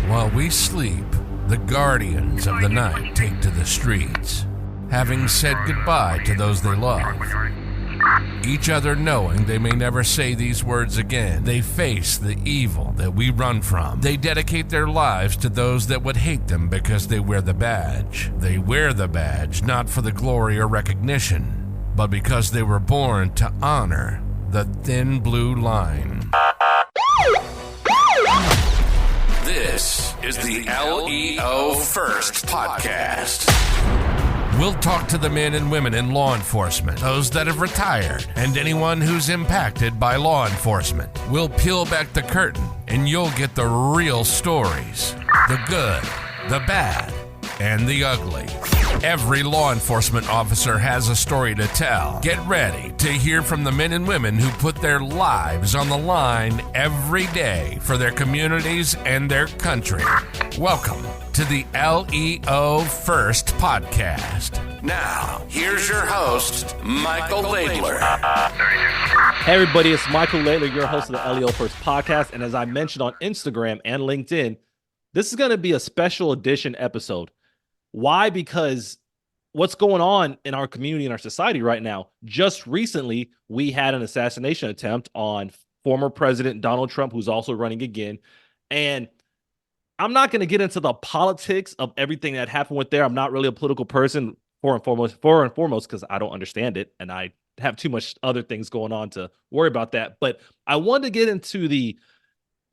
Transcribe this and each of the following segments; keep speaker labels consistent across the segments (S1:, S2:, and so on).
S1: While we sleep, the guardians of the night take to the streets, having said goodbye to those they love. Each other knowing they may never say these words again, they face the evil that we run from. They dedicate their lives to those that would hate them because they wear the badge. They wear the badge not for the glory or recognition, but because they were born to honor the thin blue line. This is the LEO First Podcast. We'll talk to the men and women in law enforcement, those that have retired, and anyone who's impacted by law enforcement. We'll peel back the curtain, and you'll get the real stories. The good, the bad, and the ugly. Every law enforcement officer has a story to tell. Get ready to hear from the men and women who put their lives on the line every day for their communities and their country. Welcome to the LEO First Podcast. Now, here's your host, Michael Laidler.
S2: Hey everybody, it's Michael Laidler, your host of the LEO First Podcast. And as I mentioned on Instagram and LinkedIn, this is going to be a special edition episode. Why? Because what's going on in our community and our society right now, just recently, we had an assassination attempt on former President Donald Trump, who's also running again. And I'm not going to get into the politics of everything that happened with there. I'm not really a political person, for and foremost, because I don't understand it. And I have too much other things going on to worry about that. But I wanted to get into the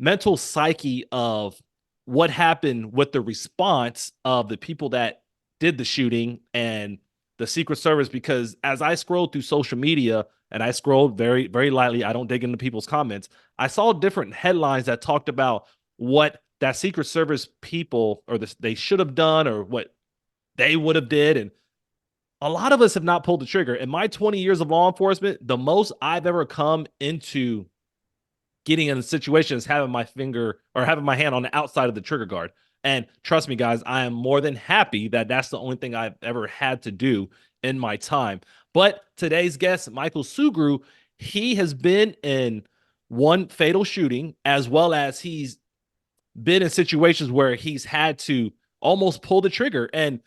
S2: mental psyche of what happened with the response of the people that did the shooting and the Secret Service, because as I scrolled through social media, and I scrolled very, very lightly, I don't dig into people's comments, I saw different headlines that talked about what that Secret Service people they should have done or what they would have did. And a lot of us have not pulled the trigger. In my 20 years of law enforcement, the most I've ever come into getting in a situation is having my finger or having my hand on the outside of the trigger guard. And trust me, guys, I am more than happy that that's the only thing I've ever had to do in my time. But today's guest, Michael Sugrue, he has been in one fatal shooting, as well as he's been in situations where he's had to almost pull the trigger. And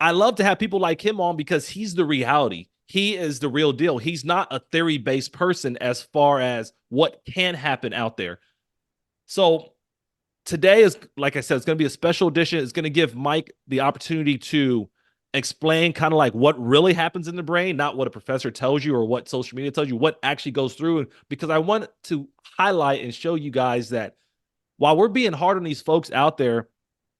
S2: I love to have people like him on because he's the reality. He is the real deal. He's not a theory-based person as far as what can happen out there. So today is, like I said, it's going to be a special edition. It's going to give Mike the opportunity to explain kind of like what really happens in the brain, not what a professor tells you or what social media tells you, what actually goes through. And because I want to highlight and show you guys that while we're being hard on these folks out there,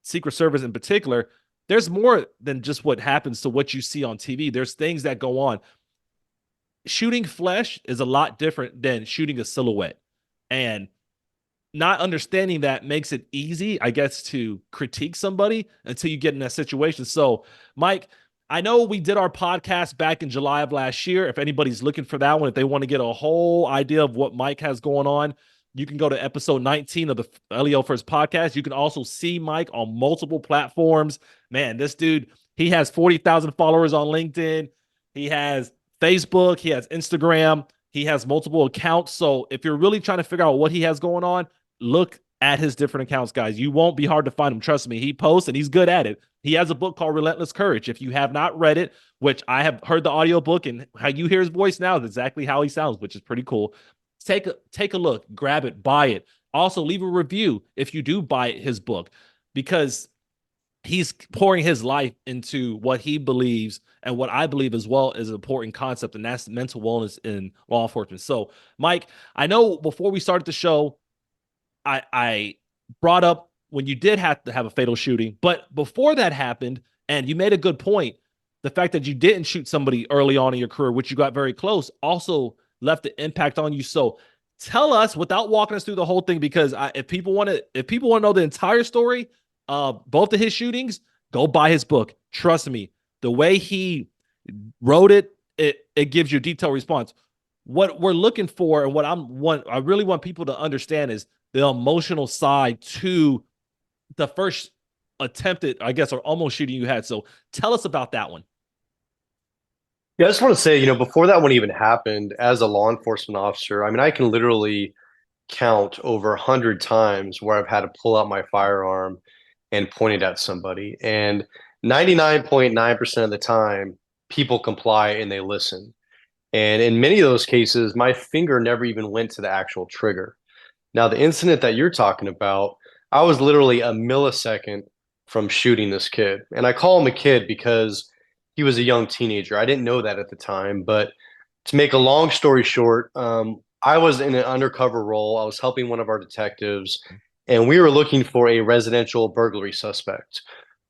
S2: Secret Service in particular, there's more than just what happens to what you see on TV. There's things that go on. Shooting flesh is a lot different than shooting a silhouette. And not understanding that makes it easy, I guess, to critique somebody until you get in that situation. So, Mike, I know we did our podcast back in July of last year. If anybody's looking for that one, if they want to get a whole idea of what Mike has going on, you can go to episode 19 of the LEO First Podcast. You can also see Mike on multiple platforms. Man, this dude, he has 40,000 followers on LinkedIn. He has Facebook. He has Instagram. He has multiple accounts. So if you're really trying to figure out what he has going on, look at his different accounts, guys. You won't be hard to find him. Trust me. He posts and he's good at it. He has a book called Relentless Courage. If you have not read it, which I have heard the audiobook, and how you hear his voice now is exactly how he sounds, which is pretty cool. Take a look, grab it, buy it. Also, leave a review if you do buy his book, because he's pouring his life into what he believes and what I believe as well is an important concept, and that's mental wellness in law enforcement. So, Mike, I know before we started the show, I brought up when you did have to have a fatal shooting, but before that happened, and you made a good point, the fact that you didn't shoot somebody early on in your career, which you got very close, also left the impact on you. So tell us, without walking us through the whole thing, because if people want to know the entire story, both of his shootings, go buy his book. Trust me, the way he wrote it, it gives you a detailed response. What we're looking for, and I really want people to understand, is the emotional side to the first attempted, I guess, or almost shooting you had. So tell us about that one.
S3: Yeah, I just want to say, before that one even happened, as a law enforcement officer, I mean, I can literally count over 100 times where I've had to pull out my firearm and point it at somebody. And 99.9% of the time, people comply and they listen. And in many of those cases, my finger never even went to the actual trigger. Now, the incident that you're talking about, I was literally a millisecond from shooting this kid. And I call him a kid because he was a young teenager. I didn't know that at the time. But to make a long story short, I was in an undercover role. I was helping one of our detectives, and we were looking for a residential burglary suspect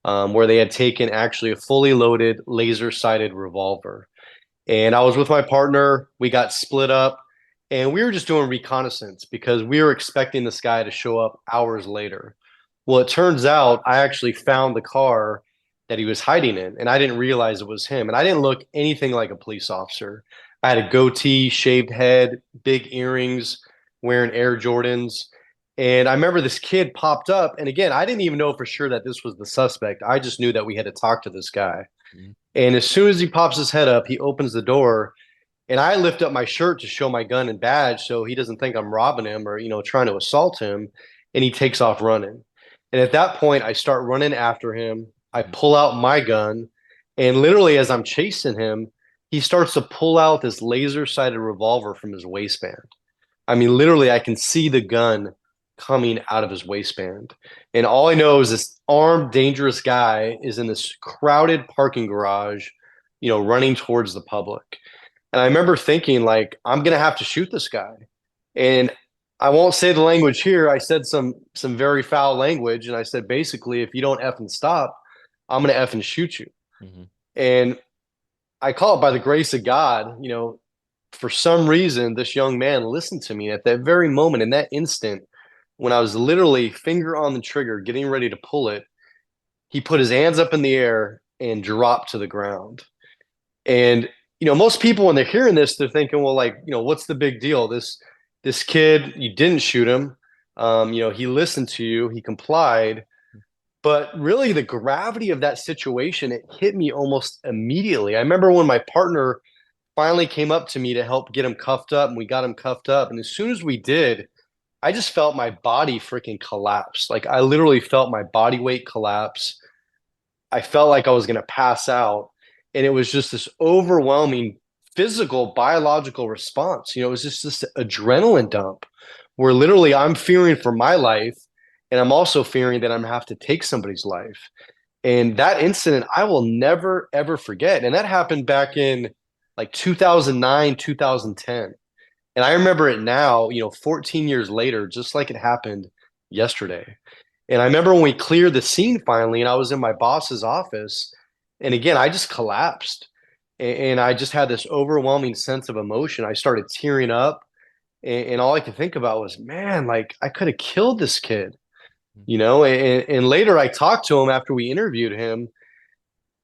S3: where they had taken actually a fully loaded laser-sighted revolver. And I was with my partner. We got split up and we were just doing reconnaissance because we were expecting this guy to show up hours later. Well, it turns out I actually found the car that he was hiding in, and I didn't realize it was him. And I didn't look anything like a police officer. I had a goatee, shaved head, big earrings, wearing Air Jordans. And I remember this kid popped up. And again, I didn't even know for sure that this was the suspect. I just knew that we had to talk to this guy. Mm-hmm. And as soon as he pops his head up, he opens the door, and I lift up my shirt to show my gun and badge so he doesn't think I'm robbing him or, trying to assault him. And he takes off running. And at that point, I start running after him. I pull out my gun, and literally as I'm chasing him, he starts to pull out this laser-sighted revolver from his waistband. I mean, literally, I can see the gun coming out of his waistband. And all I know is this armed, dangerous guy is in this crowded parking garage, running towards the public. And I remember thinking, like, I'm going to have to shoot this guy. And I won't say the language here. I said some very foul language. And I said, basically, if you don't effing stop, I'm going to effing shoot you. Mm-hmm. And I call it by the grace of God, for some reason, this young man listened to me at that very moment, in that instant, when I was literally finger on the trigger, getting ready to pull it. He put his hands up in the air and dropped to the ground. And, most people, when they're hearing this, they're thinking, well, like, what's the big deal? This kid, you didn't shoot him. He listened to you, he complied. But really, the gravity of that situation, it hit me almost immediately. I remember when my partner finally came up to me to help get him cuffed up, and we got him cuffed up. And as soon as we did, I just felt my body freaking collapse. Like, I literally felt my body weight collapse. I felt like I was going to pass out. And it was just this overwhelming physical, biological response. It was just this adrenaline dump where literally I'm fearing for my life. And I'm also fearing that I'm going to have to take somebody's life. And that incident, I will never, ever forget. And that happened back in like 2009, 2010. And I remember it now, 14 years later, just like it happened yesterday. And I remember when we cleared the scene finally, and I was in my boss's office. And again, I just collapsed. And I just had this overwhelming sense of emotion. I started tearing up. And all I could think about was, man, like, I could have killed this kid. And later I talked to him after we interviewed him,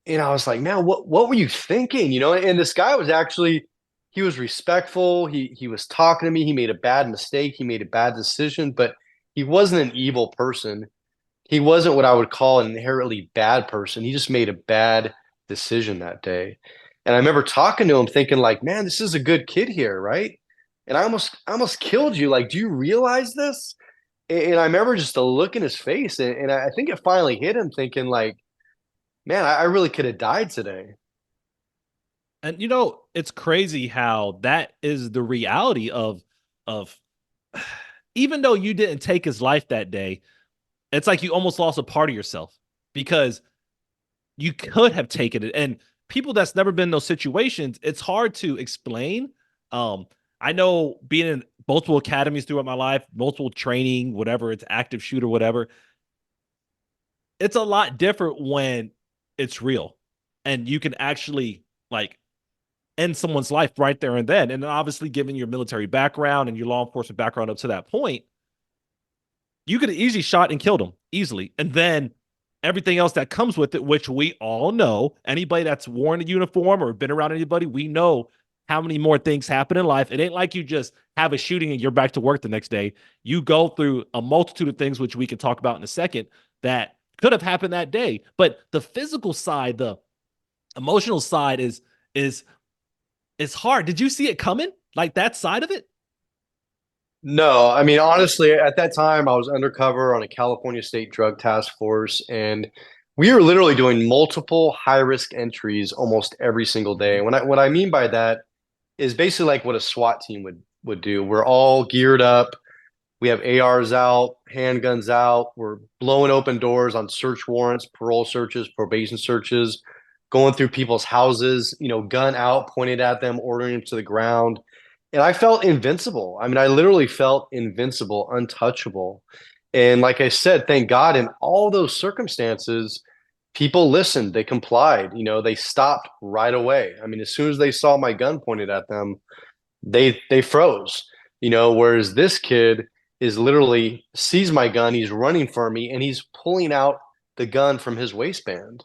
S3: and I was like, man, what were you thinking? And this guy was actually, he was respectful. He was talking to me. He made a bad mistake. He made a bad decision, but he wasn't an evil person. He wasn't what I would call an inherently bad person. He just made a bad decision that day. And I remember talking to him thinking like, man, this is a good kid here, right? And I almost killed you. Like, do you realize this? And I remember just the look in his face, and I think it finally hit him, thinking like, man, I really could have died today.
S2: And it's crazy how that is the reality of even though you didn't take his life that day, it's like you almost lost a part of yourself because you could have taken it. And people that's never been in those situations, it's hard to explain. I know being in multiple academies throughout my life, multiple training, whatever, it's active shooter, whatever. It's a lot different when it's real and you can actually like end someone's life right there and then. And obviously, given your military background and your law enforcement background up to that point, you could have easily shot and killed him easily. And then everything else that comes with it, which we all know, anybody that's worn a uniform or been around anybody, we know how many more things happen in life. It ain't like you just have a shooting and you're back to work the next day. You go through a multitude of things, which we can talk about in a second, that could have happened that day. But the physical side, the emotional side is hard. Did you see it coming? Like that side of it?
S3: No, I mean, honestly, at that time, I was undercover on a California State Drug Task Force, and we were literally doing multiple high-risk entries almost every single day. And what I mean by that is basically like what a SWAT team would do. We're all geared up. We have ARs out, handguns out. We're blowing open doors on search warrants, parole searches, probation searches, going through people's houses, gun out, pointed at them, ordering them to the ground. And I felt invincible. I mean, I literally felt invincible, untouchable. And like I said, thank God in all those circumstances, people listened, they complied, they stopped right away. I mean, as soon as they saw my gun pointed at them, they froze, whereas this kid is literally sees my gun, he's running for me, and he's pulling out the gun from his waistband.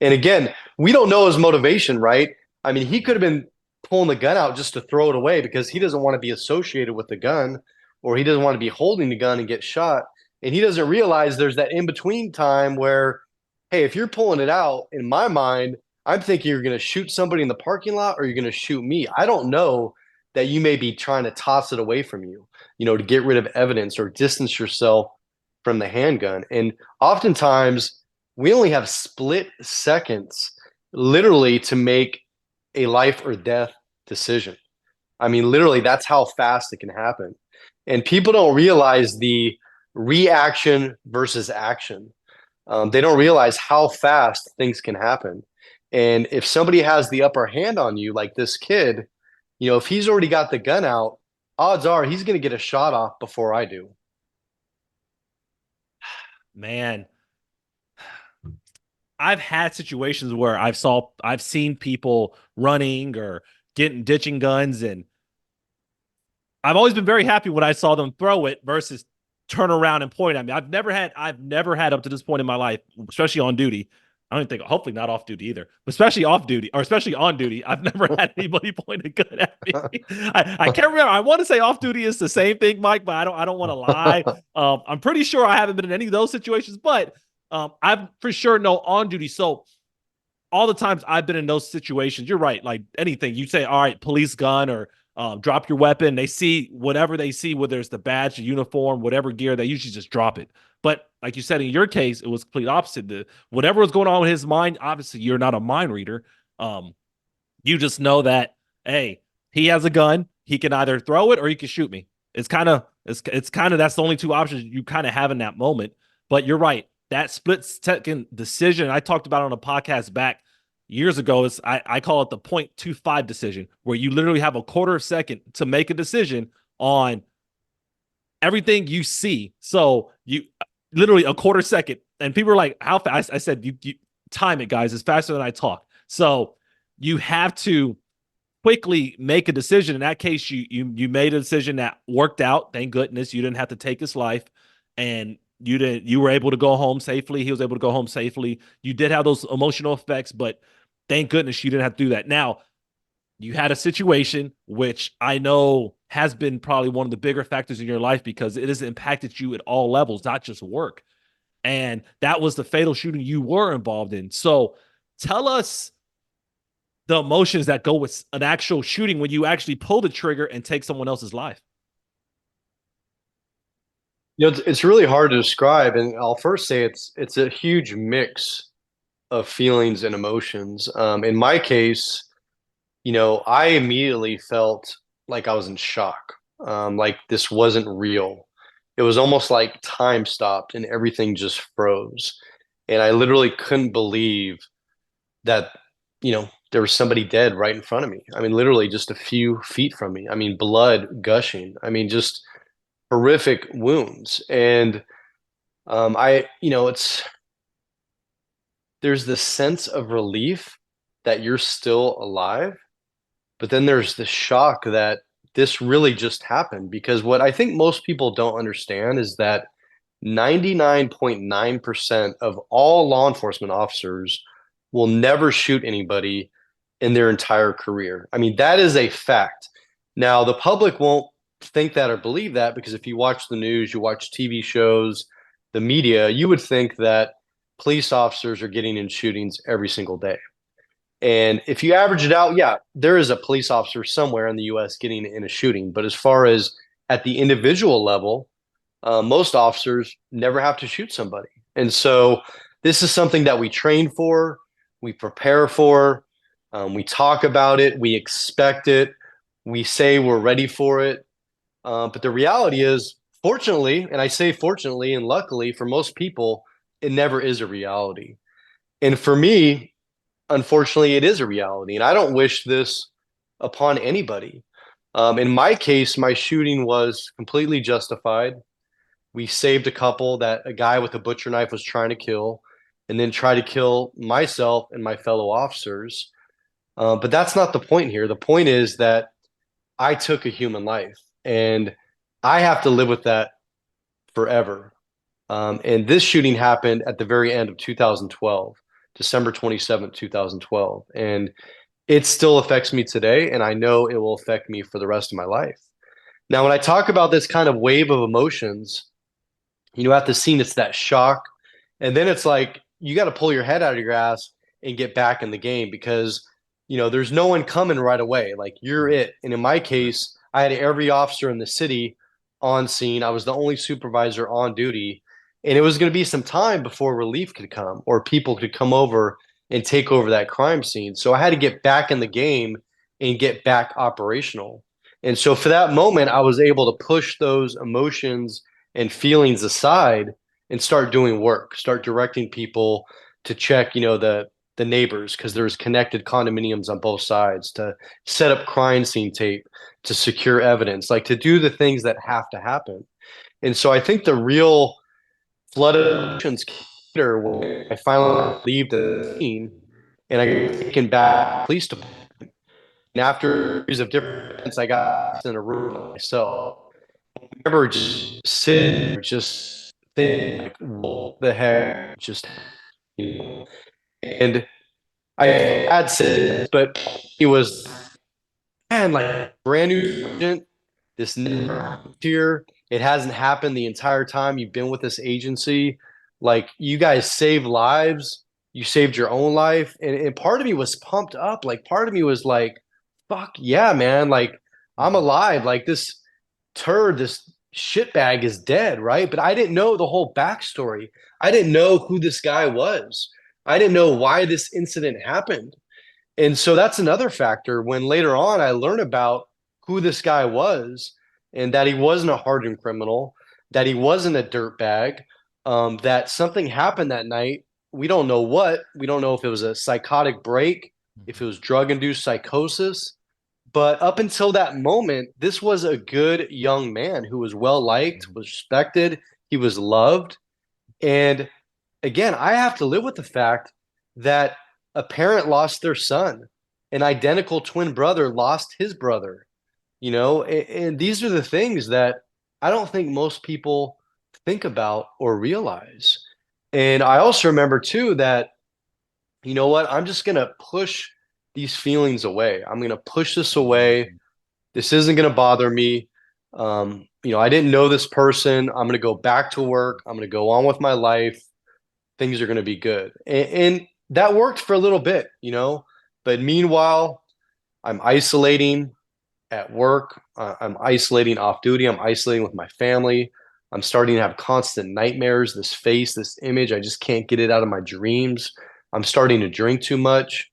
S3: And again, we don't know his motivation, right? I mean, he could have been pulling the gun out just to throw it away because he doesn't want to be associated with the gun, or he doesn't want to be holding the gun and get shot. And he doesn't realize there's that in between time where, hey, if you're pulling it out, in my mind, I'm thinking you're going to shoot somebody in the parking lot or you're going to shoot me. I don't know that you may be trying to toss it away from you, to get rid of evidence or distance yourself from the handgun. And oftentimes we only have split seconds literally to make a life or death decision. I mean, literally, that's how fast it can happen. And people don't realize the reaction versus action. They don't realize how fast things can happen. And if somebody has the upper hand on you, like this kid, if he's already got the gun out, odds are he's going to get a shot off before I do.
S2: Man, I've had situations where I've seen people running or ditching guns, and I've always been very happy when I saw them throw it versus turn around and point at me. I've never had up to this point in my life, especially on duty. I don't think, hopefully not off duty either, but especially off duty or especially on duty. I've never had anybody point a gun at me. I can't remember. I want to say off duty is the same thing, Mike, but I don't want to lie. I'm pretty sure I haven't been in any of those situations, but I've for sure know on duty. So all the times I've been in those situations, you're right. Like anything you say, all right, police gun or drop your weapon. They see whatever they see, whether it's the badge, the uniform, whatever gear, they usually just drop it. But like you said, in your case, it was complete opposite. Whatever was going on with his mind, obviously you're not a mind reader. You just know that, hey, he has a gun. He can either throw it or he can shoot me. It's kind of that's the only two options you kind of have in that moment. But you're right. That split second decision I talked about on a podcast back years ago is I call it the 0.25 decision, where you literally have a quarter of a second to make a decision on everything you see. So you literally a quarter second, and people are like, how fast? I said, you time it, guys. It's faster than I talk. So you have to quickly make a decision. In that case, you made a decision that worked out. Thank goodness you didn't have to take his life, and you were able to go home safely. He was able to go home safely. You did have those emotional effects, but thank goodness you didn't have to do that. Now, you had a situation which I know has been probably one of the bigger factors in your life because it has impacted you at all levels, not just work. And that was the fatal shooting you were involved in. So tell us the emotions that go with an actual shooting when you actually pull the trigger and take someone else's life.
S3: It's really hard to describe, and I'll first say it's a huge mix of feelings and emotions. In my case, I immediately felt like I was in shock, like this wasn't real. It was almost like time stopped and everything just froze, and I literally couldn't believe that there was somebody dead right in front of me. I mean, literally just a few feet from me. I mean, blood gushing. I mean, just horrific wounds. And there's this sense of relief that you're still alive, but then there's the shock that this really just happened. Because what I think most people don't understand is that 99.9% of all law enforcement officers will never shoot anybody in their entire career. I mean, that is a fact. Now, the public won't think that or believe that because if you watch the news, you watch TV shows, the media, you would think that police officers are getting in shootings every single day. And if you average it out, yeah, there is a police officer somewhere in the US getting in a shooting. But as far as at the individual level, most officers never have to shoot somebody. And so this is something that we train for, we prepare for, we talk about it, we expect it, we say we're ready for it. But the reality is, fortunately, and I say fortunately and luckily for most people, it never is a reality. And for me, unfortunately, it is a reality. And I don't wish this upon anybody. In my case, my shooting was completely justified. We saved a couple that a guy with a butcher knife was trying to kill, and then try to kill myself and my fellow officers. But that's not the point here. The point is that I took a human life, and I have to live with that forever. And this shooting happened at the very end of 2012, December 27th, 2012. And it still affects me today, and I know it will affect me for the rest of my life. Now, when I talk about this kind of wave of emotions, at the scene, it's that shock. And then it's like, you got to pull your head out of your ass and get back in the game because, there's no one coming right away. Like, you're it. And in my case, I had every officer in the city on scene. I was the only supervisor on duty. And it was going to be some time before relief could come or people could come over and take over that crime scene. So I had to get back in the game and get back operational. And so for that moment, I was able to push those emotions and feelings aside and start doing work, start directing people to check, the neighbors, because there's connected condominiums on both sides, to set up crime scene tape, to secure evidence, like to do the things that have to happen. And so I think the real flood of emotions came later when I finally leave the scene and I got taken back to the police department. And after a series of different events, I got in a room by myself. I remember just sitting there, just thinking, like, what the heck just happened? And I had said this, but he was, man, like brand new agent, this here. It hasn't happened the entire time you've been with this agency. Like, you guys saved lives. You saved your own life. And part of me was pumped up. Like, part of me was like, fuck yeah, man. Like, I'm alive. Like, this shitbag is dead, right? But I didn't know the whole backstory. I didn't know who this guy was. I didn't know why this incident happened. And so that's another factor when later on I learn about who this guy was and that he wasn't a hardened criminal, that he wasn't a dirtbag, that something happened that night. We don't know what. We don't know if it was a psychotic break, if it was drug-induced psychosis. But up until that moment, this was a good young man who was well-liked, was respected, he was loved. And again, I have to live with the fact that a parent lost their son, an identical twin brother lost his brother, and these are the things that I don't think most people think about or realize. And I also remember too that, you know what, I'm just going to push these feelings away. I'm going to push this away. This isn't going to bother me. I didn't know this person. I'm going to go back to work. I'm going to go on with my life. Things are going to be good. And that worked for a little bit, but meanwhile, I'm isolating at work. I'm isolating off duty. I'm isolating with my family. I'm starting to have constant nightmares, this face, this image. I just can't get it out of my dreams. I'm starting to drink too much.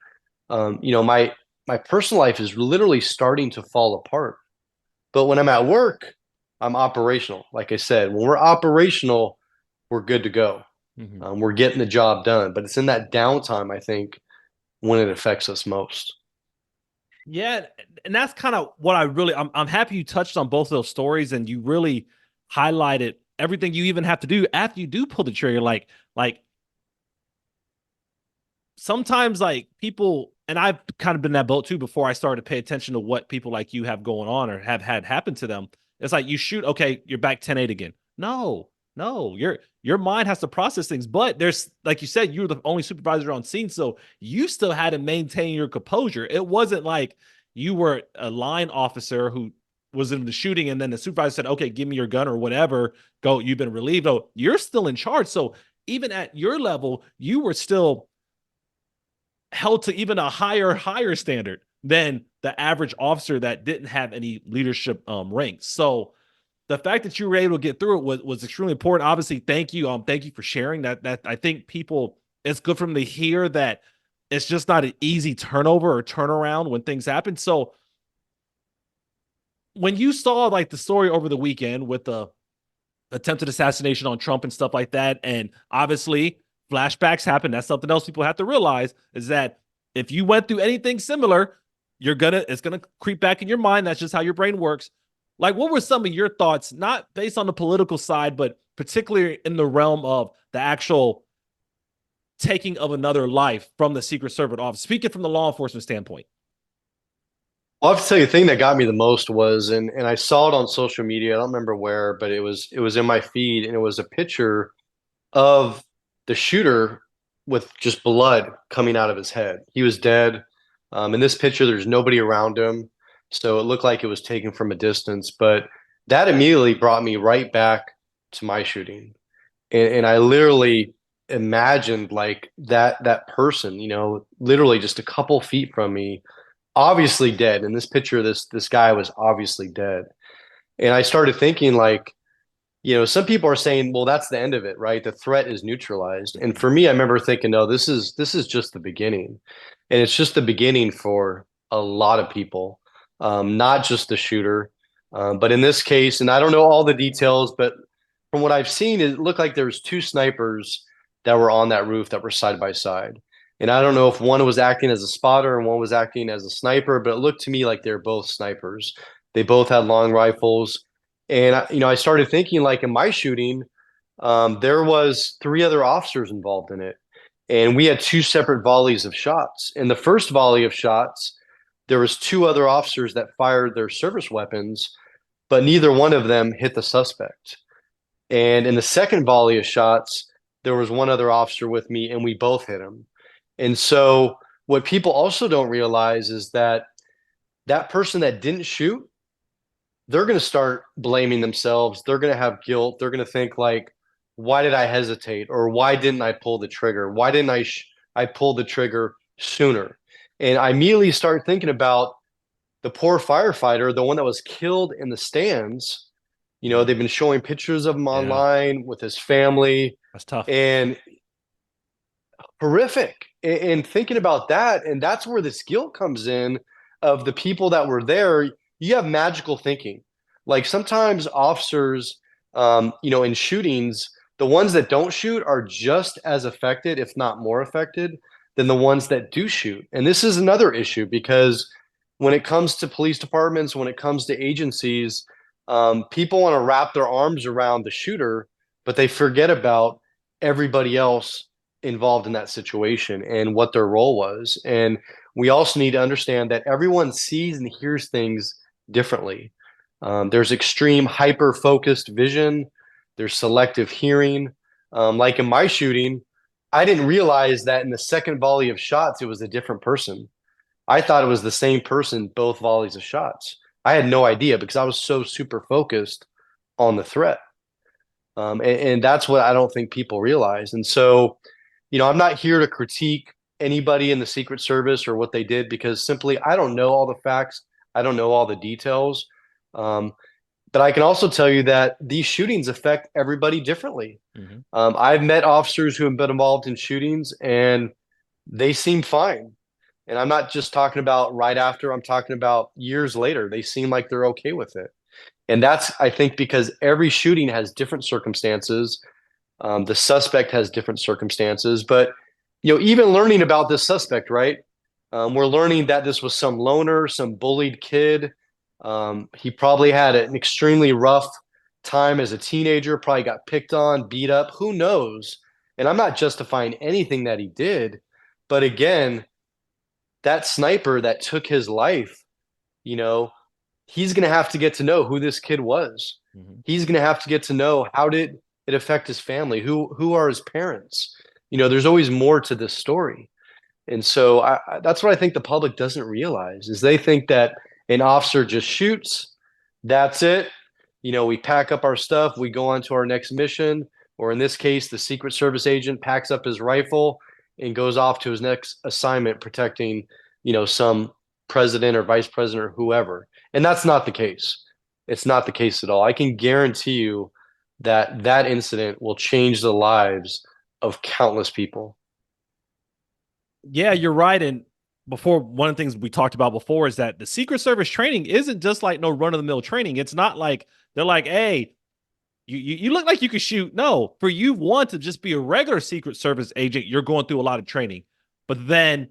S3: My personal life is literally starting to fall apart. But when I'm at work, I'm operational. Like I said, when we're operational, we're good to go. We're getting the job done. But it's in that downtime, I think, when it affects us most.
S2: Yeah, and that's kind of what I'm happy you touched on both of those stories and you really highlighted everything you even have to do after you do pull the trigger. Like sometimes like people, and I've kind of been in that boat too before I started to pay attention to what people like you have going on or have had happen to them. It's like you shoot, okay, you're back 10-8 again. No, your mind has to process things, but there's, like you said, you were the only supervisor on scene, so you still had to maintain your composure. It wasn't like you were a line officer who was in the shooting and then the supervisor said, okay, give me your gun or whatever, go, you've been relieved. Oh, you're still in charge. So even at your level, you were still held to even a higher standard than the average officer that didn't have any leadership ranks. So the fact that you were able to get through it was extremely important. Obviously, thank you. Thank you for sharing that. That I think people, it's good for them to hear that it's just not an easy turnover or turnaround when things happen. So when you saw like the story over the weekend with the attempted assassination on Trump and stuff like that, and obviously flashbacks happen. That's something else people have to realize is that if you went through anything similar, it's gonna creep back in your mind. That's just how your brain works. Like, what were some of your thoughts, not based on the political side, but particularly in the realm of the actual taking of another life from the Secret Service office, speaking from the law enforcement standpoint?
S3: I'll have to tell you, the thing that got me the most was, and I saw it on social media. I don't remember where, but it was in my feed, and it was a picture of the shooter with just blood coming out of his head. He was dead. In this picture, there's nobody around him, so it looked like it was taken from a distance. But that immediately brought me right back to my shooting, and I literally imagined like that person, literally just a couple feet from me, obviously dead. In this picture, this guy was obviously dead. And I started thinking like, some people are saying, well, that's the end of it, right? The threat is neutralized. And for me, I remember thinking, no, this is just the beginning. And it's just the beginning for a lot of people, not just the shooter. But in this case, and I don't know all the details, but from what I've seen, it looked like there was two snipers that were on that roof that were side by side. And I don't know if one was acting as a spotter and one was acting as a sniper, but it looked to me like they're both snipers. They both had long rifles. And I started thinking, like in my shooting, there was three other officers involved in it, and we had two separate volleys of shots. In the first volley of shots, there was two other officers that fired their service weapons, but neither one of them hit the suspect. And in the second volley of shots, there was one other officer with me, and we both hit him. And so, what people also don't realize is that that person that didn't shoot, they're going to start blaming themselves. They're going to have guilt. They're going to think like, why did I hesitate? Or why didn't I pull the trigger? Why didn't I pull the trigger sooner? And I immediately start thinking about the poor firefighter, the one that was killed in the stands. They've been showing pictures of him online with his family.
S2: That's tough.
S3: And horrific. And thinking about that, and that's where this guilt comes in of the people that were there. You have magical thinking. Like sometimes officers, in shootings, the ones that don't shoot are just as affected, if not more affected, than the ones that do shoot. And this is another issue because when it comes to police departments, when it comes to agencies, people want to wrap their arms around the shooter, but they forget about everybody else involved in that situation and what their role was. And we also need to understand that everyone sees and hears things differently. There's extreme hyper-focused vision. There's selective hearing. Like in my shooting, I didn't realize that in the second volley of shots, it was a different person. I thought it was the same person, both volleys of shots. I had no idea because I was so super focused on the threat. And that's what I don't think people realize. And so, I'm not here to critique anybody in the Secret Service or what they did because simply I don't know all the facts. I don't know all the details. But I can also tell you that these shootings affect everybody differently. Mm-hmm. I've met officers who have been involved in shootings and they seem fine. And I'm not just talking about right after, I'm talking about years later. They seem like they're okay with it. And that's, I think, because every shooting has different circumstances. The suspect has different circumstances. But, even learning about this suspect, right? We're learning that this was some loner, some bullied kid. He probably had an extremely rough time as a teenager, probably got picked on, beat up, who knows? And I'm not justifying anything that he did. But again, that sniper that took his life, he's going to have to get to know who this kid was. Mm-hmm. He's going to have to get to know how did it affect his family? Who are his parents? There's always more to this story. And so that's what I think the public doesn't realize is they think that an officer just shoots, that's it. We pack up our stuff, we go on to our next mission, or in this case, the Secret Service agent packs up his rifle and goes off to his next assignment protecting, some president or vice president or whoever. And that's not the case. It's not the case at all. I can guarantee you that that incident will change the lives of countless people.
S2: Yeah, you're right. And before, one of the things we talked about before is that the Secret Service training isn't just like no run of the mill training. It's not like they're like, hey, you look like you could shoot. No, for you want to just be a regular Secret Service agent, you're going through a lot of training. But then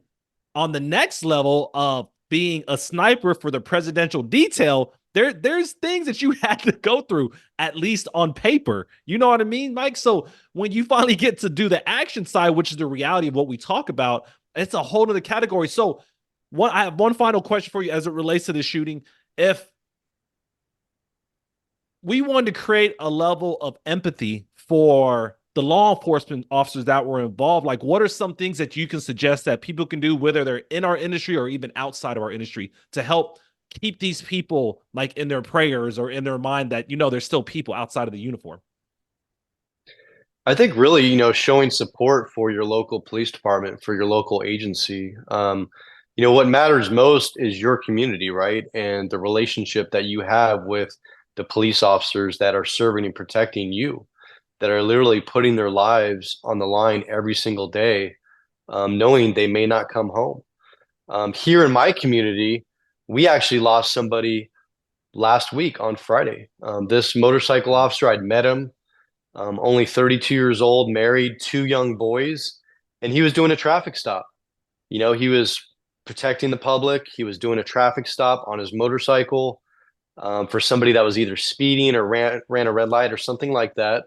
S2: on the next level of being a sniper for the presidential detail, there's things that you had to go through, at least on paper. You know what I mean, Mike? So when you finally get to do the action side, which is the reality of what we talk about, it's a whole other category. So I have one final question for you as it relates to the shooting. If we wanted to create a level of empathy for the law enforcement officers that were involved, like what are some things that you can suggest that people can do, whether they're in our industry or even outside of our industry, to help keep these people like in their prayers or in their mind that, there's still people outside of the uniform?
S3: I think really, showing support for your local police department, for your local agency. What matters most is your community, right? And the relationship that you have with the police officers that are serving and protecting you, that are literally putting their lives on the line every single day, knowing they may not come home. Here in my community, we actually lost somebody last week on Friday. This motorcycle officer, I'd met him, only 32 years old, married, two young boys, and he was doing a traffic stop. He was protecting the public. He was doing a traffic stop on his motorcycle for somebody that was either speeding or ran a red light or something like that.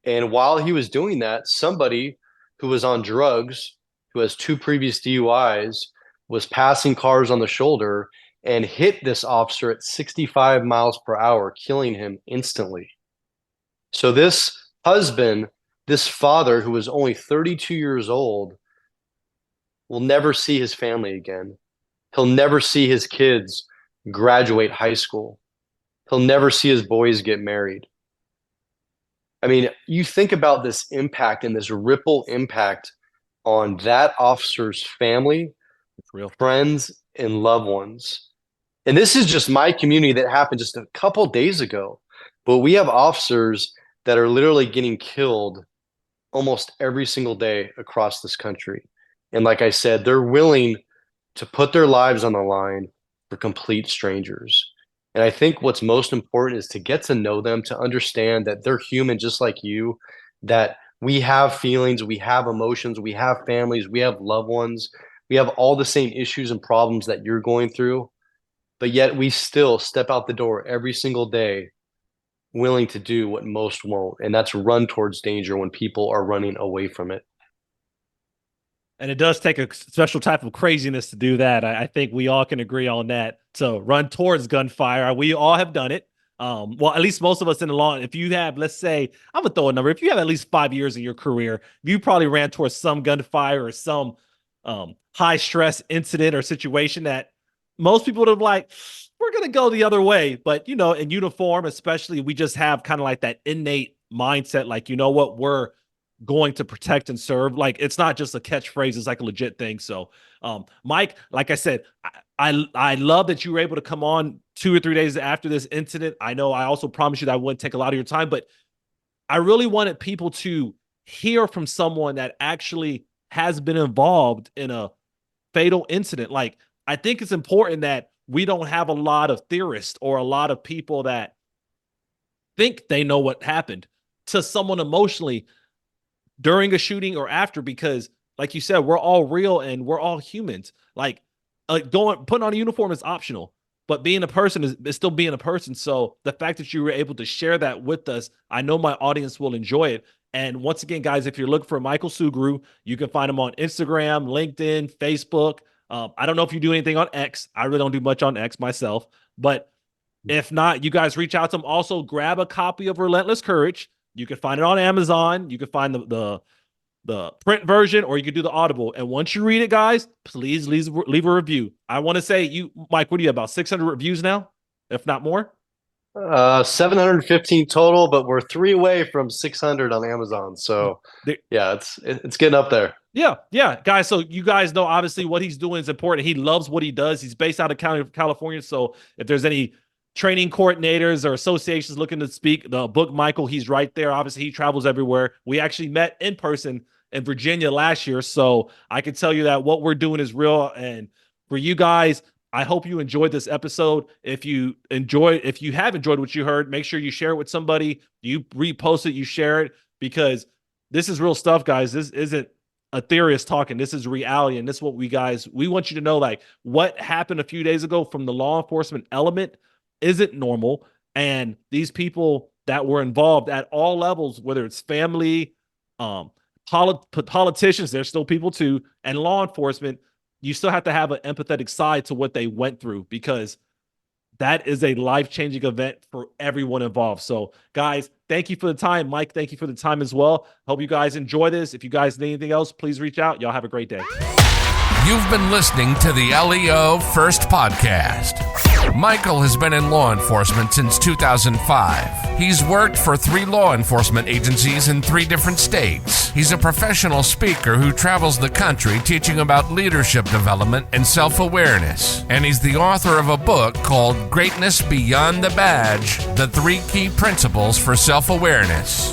S3: And while he was doing that, somebody who was on drugs, who has 2 previous DUIs, was passing cars on the shoulder and hit this officer at 65 miles per hour, killing him instantly. So this husband, this father who was only 32 years old, will never see his family again. He'll never see his kids graduate high school. He'll never see his boys get married. I mean, you think about this impact and this ripple impact on that officer's family, friends, and loved ones. And this is just my community that happened just a couple days ago. But we have officers that are literally getting killed almost every single day across this country. And like I said, they're willing to put their lives on the line for complete strangers. And I think what's most important is to get to know them, to understand that they're human just like you, that we have feelings, we have emotions, we have families, we have loved ones, we have all the same issues and problems that you're going through, but yet we still step out the door every single day willing to do what most won't, and that's run towards danger when people are running away from it.
S2: And it does take a special type of craziness to do that. I think we all can agree on that. So run towards gunfire. We all have done it. Well, at least most of us in the law. If you have, let's say, I'm gonna throw a number. If you have at least 5 years in your career, you probably ran towards some gunfire or some high stress incident or situation that most people would have like, we're gonna go the other way. But in uniform, especially, we just have kind of like that innate mindset, like, you know what, we're going to protect and serve. Like, it's not just a catchphrase, it's like a legit thing. So Mike, like I said, I love that you were able to come on 2 or 3 days after this incident. I know I also promised you that I wouldn't take a lot of your time, but I really wanted people to hear from someone that actually has been involved in a fatal incident. Like, I think it's important that we don't have a lot of theorists or a lot of people that think they know what happened to someone emotionally during a shooting or after, because like you said, we're all real and we're all humans. Like putting on a uniform is optional, but being a person is still being a person. So the fact that you were able to share that with us, I know my audience will enjoy it. And once again, guys, if you're looking for Michael Sugrue, you can find him on Instagram, LinkedIn, Facebook. I don't know if you do anything on X. I really don't do much on X myself, but if not, you guys reach out to him. Also, grab a copy of Relentless Courage. You can find it on Amazon. You can find the print version, or you can do the Audible. And once you read it, guys, please leave a review. I want to say, Mike, what are you, about 600 reviews now, if not more?
S3: 715 total, but we're 3 away from 600 on Amazon. So yeah, it's getting up there.
S2: Yeah, guys. So you guys know, obviously, what he's doing is important. He loves what he does. He's based out of California. So if there's any training coordinators or associations looking to speak, the book Michael, he's right there. Obviously, he travels everywhere. We actually met in person in Virginia last year. So I can tell you that what we're doing is real. And for you guys, I hope you enjoyed this episode. If you have enjoyed what you heard, make sure you share it with somebody. You repost it, you share it, because this is real stuff, guys. This isn't ethereal talking. This is reality. And this is what we want you to know, like, what happened a few days ago from the law enforcement element isn't normal. And these people that were involved at all levels, whether it's family, politicians, there's still people too, and law enforcement, you still have to have an empathetic side to what they went through, because that is a life-changing event for everyone involved. So guys, thank you for the time. Mike, thank you for the time as well. Hope you guys enjoy this. If you guys need anything else, please reach out. Y'all have a great day.
S1: You've been listening to the LEO First Podcast. Michael has been in law enforcement since 2005. He's worked for 3 law enforcement agencies in 3 different states. He's a professional speaker who travels the country teaching about leadership development and self-awareness. And he's the author of a book called Greatness Beyond the Badge: The 3 Key Principles for Self-Awareness.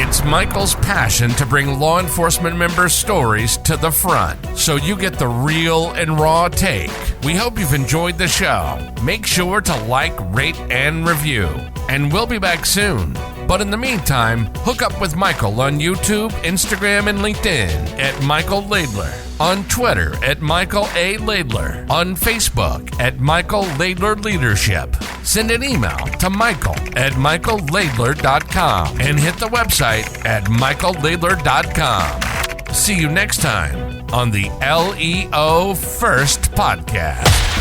S1: It's Michael's passion to bring law enforcement members' stories to the front, so you get the real and raw take. We hope you've enjoyed the show. Make sure to like, rate, and review. And we'll be back soon. But in the meantime, hook up with Michael on YouTube, Instagram, and LinkedIn at Michael Laidler, on Twitter at Michael A. Laidler, on Facebook at Michael Laidler Leadership. Send an email to michael@michaellaidler.com and hit the website at michaellaidler.com. See you next time on the LEO First Podcast.